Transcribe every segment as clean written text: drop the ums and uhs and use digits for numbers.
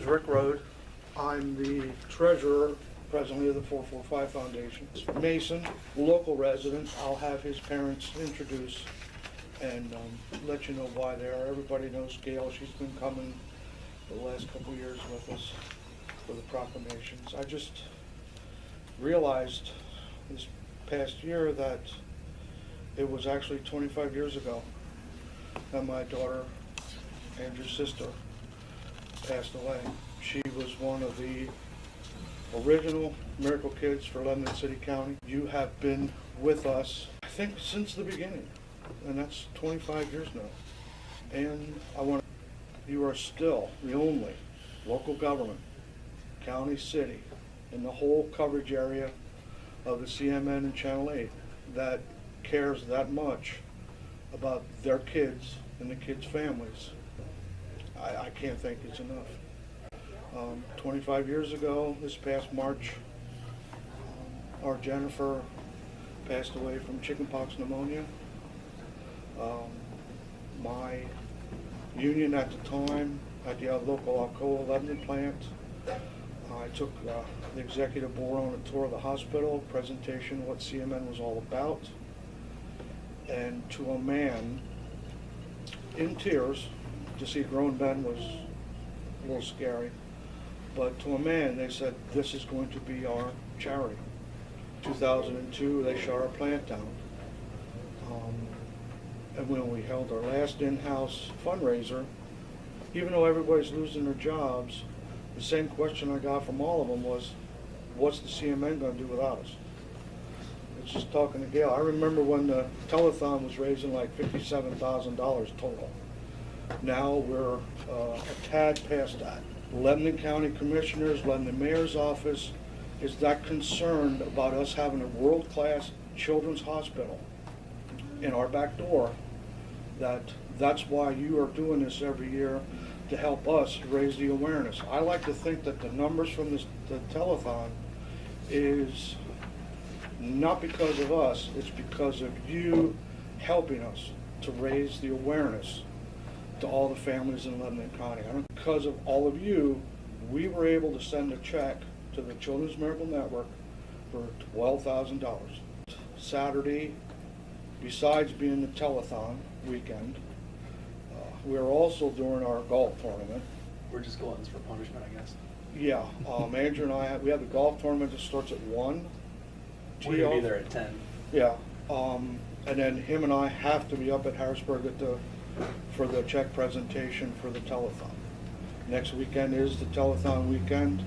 is Rik Rhoade. I'm the treasurer presently of the 445 Foundation. Mason, local resident. I'll have his parents introduce and let you know why they are. Everybody knows Gail. She's been coming the last couple years with us for the proclamations. I just realized this past year that it was actually 25 years ago that my daughter, Andrew's sister, passed away. She was one of the original Miracle Kids for Lebanon City County. You have been with us, I think, since the beginning, and that's 25 years now. And you are still the only local government, county, city, in the whole coverage area of the CMN and Channel 8 that cares that much about their kids and the kids' families. I can't think it's enough. 25 years ago, this past March, our Jennifer passed away from chickenpox pneumonia. My union at the time, at the local Alcoa Lebanon plant, I took the executive board on a tour of the hospital, presentation of what CMN was all about, and to a man, in tears, to see grown men was a little scary, but to a man they said, this is going to be our charity. 2002, they shut our plant down. And when we held our last in-house fundraiser, even though everybody's losing their jobs, the same question I got from all of them was, what's the CMN going to do without us? It's just talking to Gail. I remember when the Telethon was raising like $57,000 total. Now we're a tad past that. Lebanon County Commissioners, Lebanon Mayor's Office is that concerned about us having a world-class children's hospital in our back door, that's why you are doing this every year, to help us raise the awareness. I like to think that the numbers from the telethon is not because of us, it's because of you helping us to raise the awareness to all the families in Lebanon County. Because of all of you, we were able to send a check to the Children's Miracle Network for $12,000. Saturday, besides being the telethon weekend, we're also doing our golf tournament. We're just gluttons for punishment, I guess. Yeah, Andrew and I, we have the golf tournament that starts at 1. We're going to be there at 10. Yeah, and then him and I have to be up at Harrisburg for the check presentation for the telethon. Next weekend is the telethon weekend.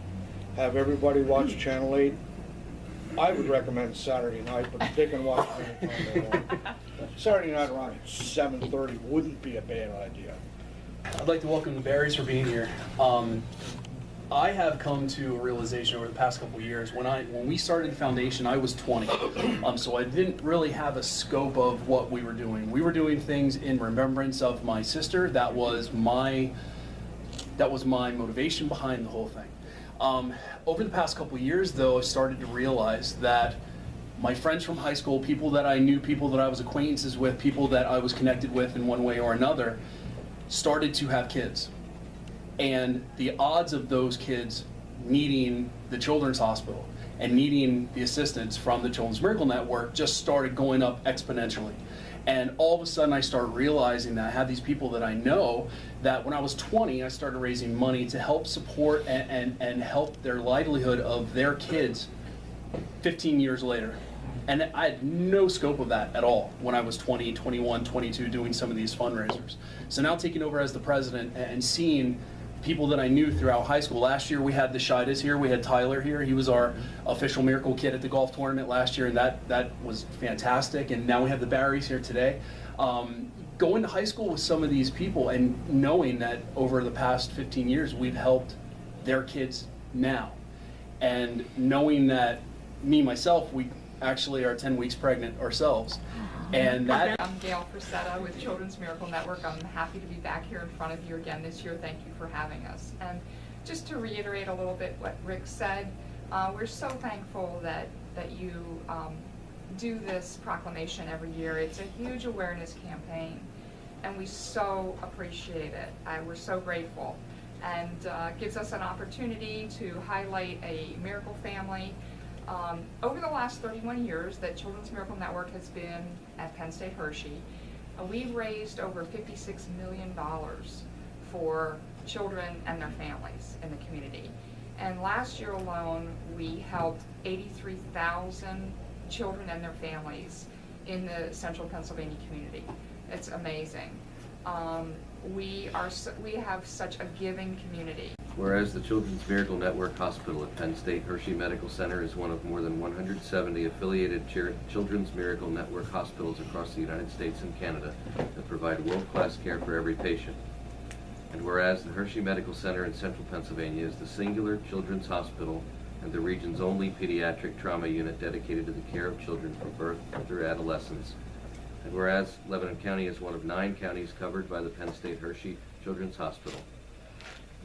Have everybody watch Channel 8. I would recommend Saturday night, but they can watch it anytime they want. Saturday night around 7:30 wouldn't be a bad idea. I'd like to welcome the Barrys for being here. I have come to a realization over the past couple of years. When we started the foundation, I was 20, so I didn't really have a scope of what we were doing. We were doing things in remembrance of my sister. That was my motivation behind the whole thing. Over the past couple of years, though, I started to realize that my friends from high school, people that I knew, people that I was acquaintances with, people that I was connected with in one way or another, started to have kids. And the odds of those kids needing the children's hospital and needing the assistance from the Children's Miracle Network just started going up exponentially. And all of a sudden I started realizing that I had these people that I know that when I was 20, I started raising money to help support and help their livelihood of their kids 15 years later. And I had no scope of that at all when I was 20, 21, 22 doing some of these fundraisers. So now taking over as the president and seeing people that I knew throughout high school. Last year we had the Shidas here, we had Tyler here. He was our official Miracle Kid at the golf tournament last year, and that was fantastic. And now we have the Barrys here today. Going to high school with some of these people and knowing that over the past 15 years we've helped their kids now. And knowing that myself, we actually are 10 weeks pregnant ourselves. And that I'm Gail Frisetta with Children's Miracle Network. I'm happy to be back here in front of you again this year. Thank you for having us. And just to reiterate a little bit what Rik said, we're so thankful that you do this proclamation every year. It's a huge awareness campaign, and we so appreciate it. We're so grateful. and gives us an opportunity to highlight a miracle family. Over the last 31 years that Children's Miracle Network has been at Penn State Hershey, we've raised over $56 million for children and their families in the community. And last year alone, we helped 83,000 children and their families in the central Pennsylvania community. It's amazing. We have such a giving community. Whereas the Children's Miracle Network Hospital at Penn State Hershey Medical Center is one of more than 170 affiliated Children's Miracle Network hospitals across the United States and Canada that provide world-class care for every patient. And whereas the Hershey Medical Center in central Pennsylvania is the singular children's hospital and the region's only pediatric trauma unit dedicated to the care of children from birth through adolescence. And whereas Lebanon County is one of 9 counties covered by the Penn State Hershey Children's Hospital.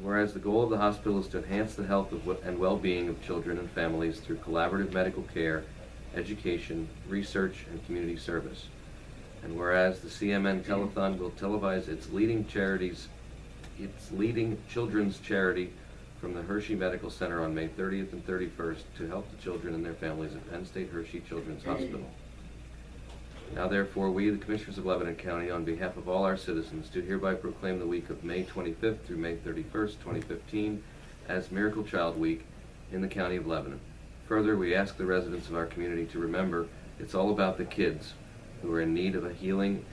Whereas the goal of the hospital is to enhance the health and well-being of children and families through collaborative medical care, education, research, and community service. And whereas the CMN Telethon will televise its leading children's charity from the Hershey Medical Center on May 30th and 31st to help the children and their families at Penn State Hershey Children's Hospital. Now therefore, we, the Commissioners of Lebanon County, on behalf of all our citizens, do hereby proclaim the week of May 25th through May 31st, 2015, as Miracle Child Week in the County of Lebanon. Further, we ask the residents of our community to remember it's all about the kids who are in need of healing,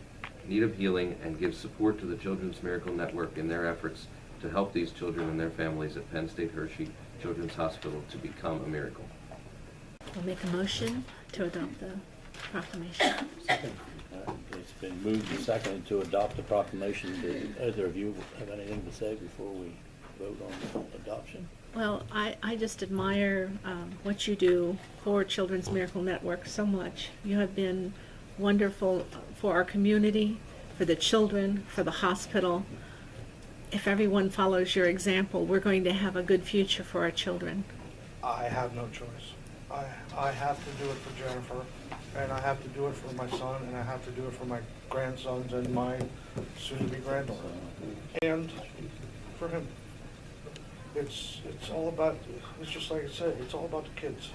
and give support to the Children's Miracle Network in their efforts to help these children and their families at Penn State Hershey Children's Hospital to become a miracle. We'll make a motion to adopt the proclamation. Second. It's been moved and seconded to adopt the proclamation. Do either of you have anything to say before we vote on adoption? Well, I just admire what you do for Children's Miracle Network so much. You have been wonderful for our community, for the children, for the hospital. If everyone follows your example, we're going to have a good future for our children. I have no choice. I have to do it for Jennifer, and I have to do it for my son, and I have to do it for my grandsons and my soon-to-be granddaughter, and for him. It's all about, it's just like I said, it's all about the kids.